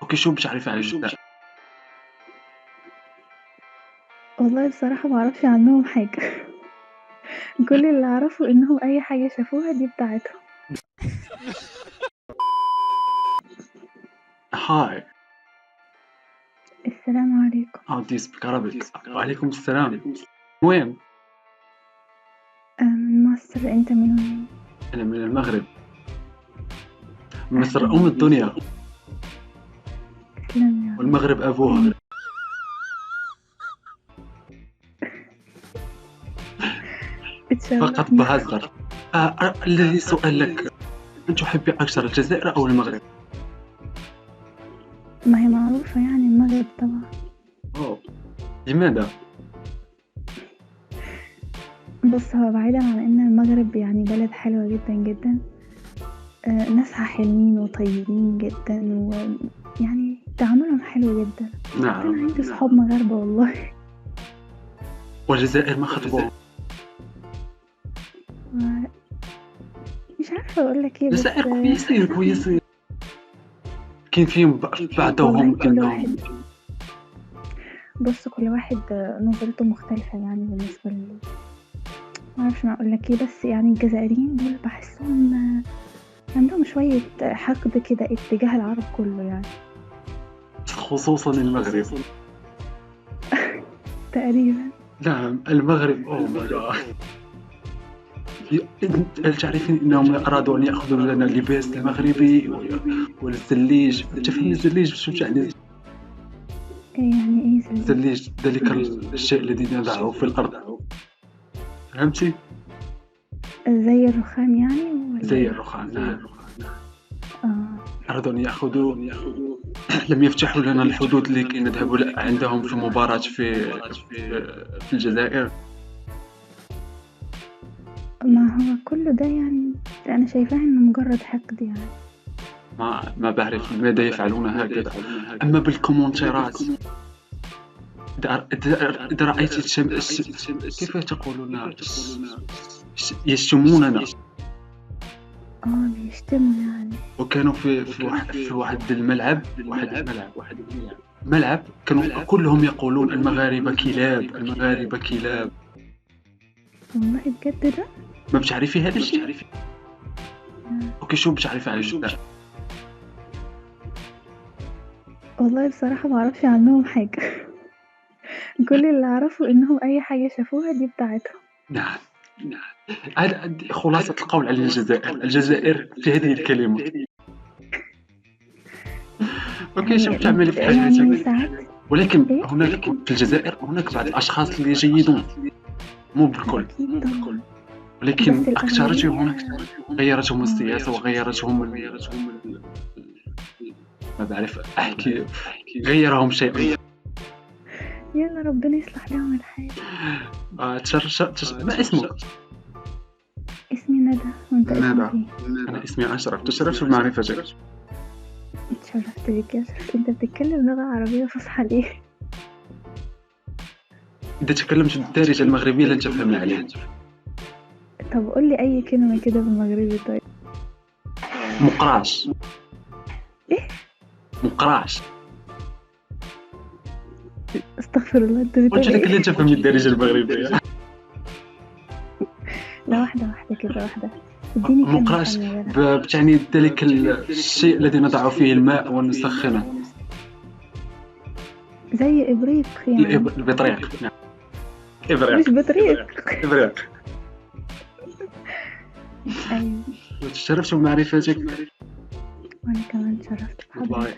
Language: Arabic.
اوكي، شو بتعرفي عن الجزائر؟ والله بصراحة ما اعرفش عنهم حاجة. كل اللي اعرفه انهم اي حاجة شافوها دي بتاعتهم. هاي. السلام عليكم. how do you speak Arabic؟ وعليكم السلام. وين؟ من مصر، انت من وين؟ انا من المغرب. مصر اهلا ام بيك. الدنيا تسلم يا رب. والمغرب ابوها. فقط اتشرفنا. بهزر. الذي سؤال لك، من تحبي اكثر، الجزائر او المغرب؟ ما هي معروفة يعني المغرب طبعا. أوه. لماذا؟ بص، هو بعيدا عن ان المغرب يعني بلد حلوة جدا جدا. ناسها حلوين وطيبين جدا، ويعني تعاملهم حلو جدا. انا نعم. عندي صحاب مغاربة والله. والجزائر ما خطبوها. و- مش عارفة اقول لك ايه، بس الجزائر كويسين كويسين، كاين فيهم والله بعضهم كل انهم واحد، بص كل واحد نظرته مختلفة يعني بالنسبة ما اعرفش انا اقول لك ايه، بس يعني الجزائريين دول بحسهم عندهم شوية حقد كده اتجاه العرب كله يعني. خصوصا المغرب. تقريبا. نعم المغرب. اوه ماي جاد. هل تعرفين انهم ارادوا ان ياخذوا لنا اللباس المغربي والزليج؟ تفهم الزليج شو تعني؟ يعني ايه زلزال؟ الزليج ذلك الشيء الذي نضعه في الارض، فهمتي؟ زي الرخام يعني ولا زي ايه؟ الرخام. نعم. اه. ارادوا ان ياخذوا. لم يفتحوا لنا الحدود لكي نذهب عندهم في مباراة في الجزائر. ما هو كله ده يعني انا شايفاه انه مجرد حقد يعني. ما بعرف لماذا يفعلون هكذا. اما بالكومنتات، إذا رأيت كيف تقولون، يشتموننا. بيشتموا يعني. وكانوا في واحد الملعب، ملعب كانوا كلهم يقولون المغاربة كلاب، المغاربة كلاب. والله بجد ده. ما بتعرفي هذا الشيء؟ اوكي، شو بتعرفي عن الجزائر؟ والله بصراحة ما اعرفش عنهم حاجة. كل اللي اعرفه انهم اي حاجة شافوها دي بتاعتهم. نعم. هذا خلاصة القول عن الجزائر. الجزائر في هذه الكلمة. اوكي، شو هي بتعملي في يعني حياتك؟ ساعات. ولكن ايه. هناك في الجزائر هناك بعض الاشخاص اللي جيدون، مو بالكل، اكيد طبعا. بس ولكن الاغلبية. اكثرتهم غيرتهم اه. السياسة وغيرتهم ما بعرف احكي، غيرهم شيء. يلا ربنا يصلح لهم الحال. ما اسمك؟ اسمي ندى، وانت اسمك ندى. ايه؟ انا اسمي اشرف. تشرفت بمعرفتك. اتشرفت بيك يا أشرف. انت بتتكلم لغة عربية فصحى ليه؟ اذا تكلمت بالدارجة المغربية لن تفهمي عليه. طب قولي اي كلمة كده بالمغربي طيب. مقراش. ايه؟ مقراش. استغفر الله، انت بتقول قلت لك ايه؟ لن تفهمي الدارجة المغربية. لا، واحدة واحدة كده، واحدة. اديني كلمة مقراش تانية يا جدع. بتعني ذلك الشيء الذي نضع فيه الماء ونسخنه. زي ابريق يعني. البطريق. نعم. مش إبريق. بطريق. إبريق. ايوه. تشرفت بمعرفتك. وانا كمان اتشرفت بحضرتك. والله.